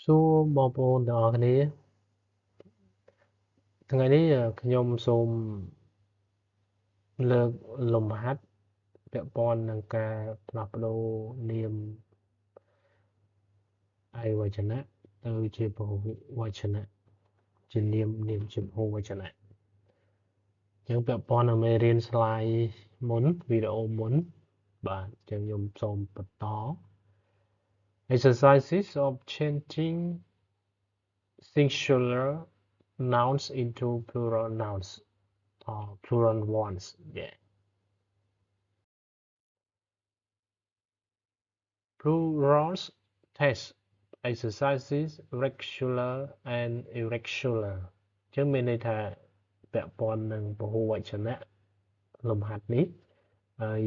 សួរបងប្អូនទាំងអស់គ្នាថ្ងៃនេះខ្ញុំសូមលើកលំហាត់ពាក់ព័ន្ធនឹងការផ្លាស់ប្ដូរនាមឯកវចនៈទៅជាពហុវចនៈជានាមជាពហុវចនៈអញ្ចឹងពាក់ព័ន្ធនឹងមេរៀន slide មុនវីដេអូមុនបាទអញ្ចឹងខ្ញុំសូមបន្ត exercises of changing singular nouns into plural nouns or plural ones yeah plurals test exercises regular and irregular អញ្ចឹងមានន័យថាពាក់ព័ន្ធនឹងពហុវចនៈលំហាត់នេះហើយ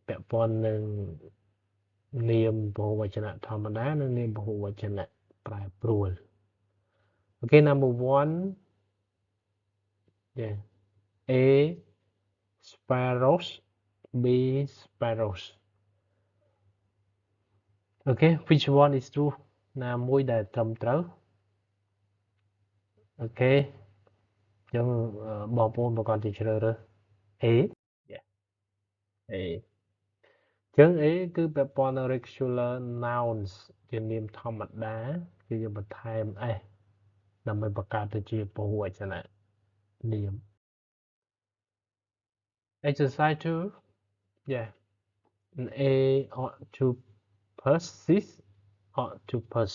ពាក់ព័ន្ធនឹងនាមពហុវចនៈធម្មតានិងនាមពហុវចនៈប្រែប្រួល okay number 1 yeah A sparrows B sparrows okay which one is true ណាមួយដែលត្រឹមត្រូវ okay អញ្ចឹងបងប្អូនប្រកាសជាជ្រើសរើស A yeah A អញ្ចឹង A គឺពាក់ព័ន្ធនឹង regular nouns ជានាមធម្មតាគឺយើងបន្ថែម s ដើម្បីបង្កើតទៅជាពហុវចនៈនាម exercise 2 yeah A ought to persist ought to pers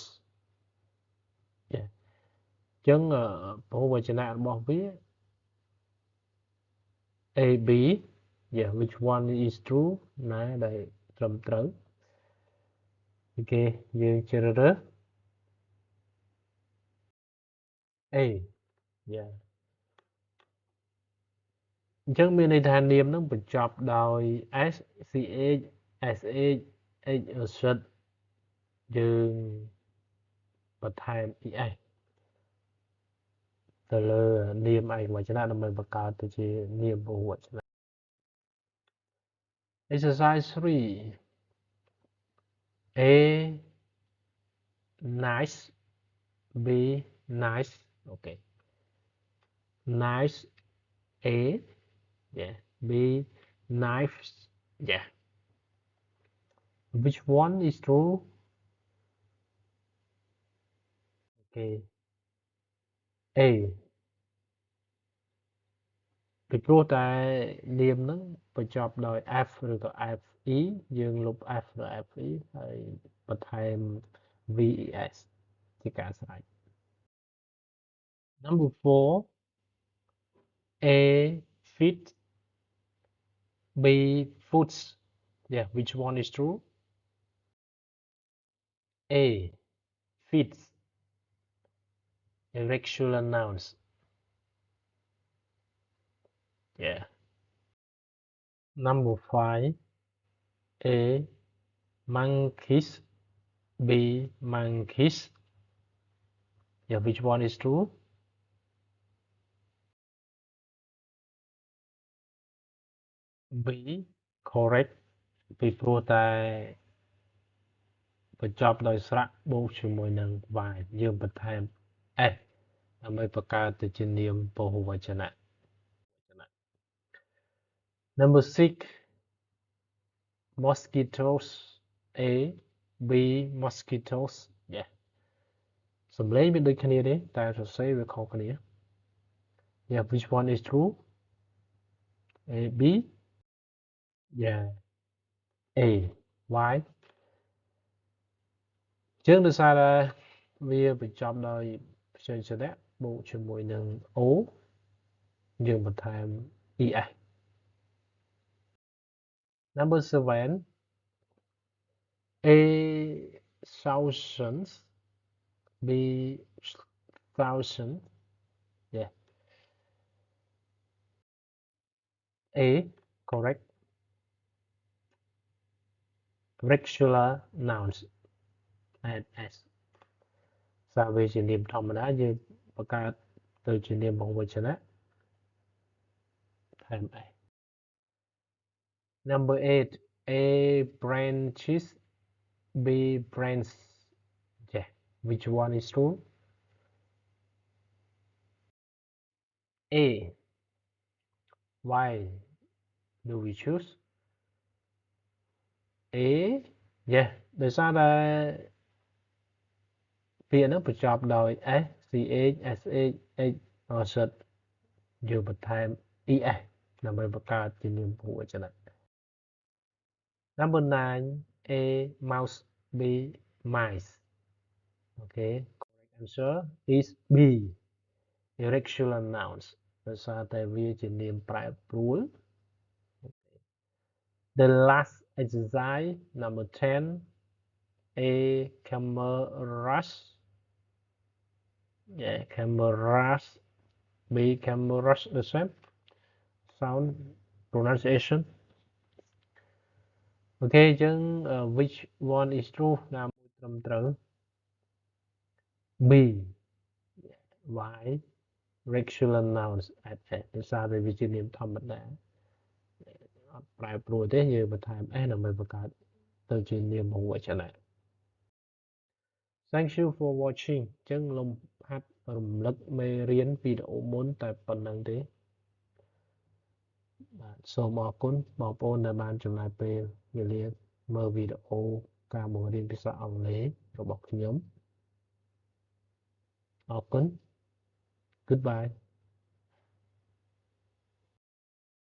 yeah អញ្ចឹងពហុវចនៈរបស់វា A B yeah which one is true ណាដែលត្រឹមត្រូវអូខេយើងជ្រើសរើស A yeah អញ្ចឹងមានន័យថានាមហ្នឹងបញ្ចប់ដោយ s ch sh h យើងបន្ថែម es ទៅលើនាមឯកវចនៈដើម្បីបង្កើតទៅជានាមពហុវចនៈ exercise 3 A nice B nice okay nice A yeah B knives yeah which one is true okay A ពីព្រោះតែនាមហ្នឹងបញ្ចប់ដោយ f ឬក៏ fe យើងលុប f ឬ fe ហើយបន្ថែម ves ជាការស្រេច number 4 A feet B foots yeah which one is true A feet irregular nouns yeah number 5 A monkeys B monkeys yeah which one is true B correct ពីព្រោះតែបញ្ចប់ដោយស្រៈបូកជាមួយនឹង y យើងបន្ថែម s ដើម្បីបង្កើតទៅជានាមពហុវចនៈ number 6 mosquitoes A B mosquitoes yeah សំឡេងវាដូចគ្នាទេតែសរសេរវាខុសគ្នា yeah which one is true A B yeah A why ជាងដោយសារតែវាបញ្ចប់ដោយព្យញ្ជនៈបូកជាមួយនឹង O យើងបន្ថែម es number 7 A thousands B thousand yeah A correct regular nouns add s សារវាជានាមធម្មតាយើងបង្កើតទៅជានាមពហុវចនៈថែម s number 8 A branches B branch yeah Which one is true? A. Why do we choose A? Yeah, ដោយសារតែពាក្យហ្នឹងបញ្ចប់ដោយ s ch sh h អសិតយើងបន្ថែម es ដើម្បីបង្កើតជានាមពហុវចនៈ Number 9 A mouse B mice. Okay, correct answer is B irregular nouns ដោយសារតែវាជានាមប្រែប្រួល The last exercise number 10 A cameras. Yeah, cameras. B cameras the same sound pronunciation. Okay អញ្ចឹង which one is true ណាមួយត្រឹមត្រូវ B why regular nouns at S ដោយសារតែវាជានាមធម្មតាអត់ប្រែប្រួលទេយើងបន្ថែម S ដើម្បីបង្កើតទៅជានាមបហុវចនៈ Thank you for watching អញ្ចឹងលំហាត់រំលឹកមេរៀនវីដេអូមុនតែប៉ុណ្្នឹងទេបាទសូមអរគុណបងប្អូនដែលបានចំណាយពេលវេលាមើលវីដេអូការបង្រៀនភាសាអង់គ្លេសរបស់ខ្ញុំអរគុណ Goodbye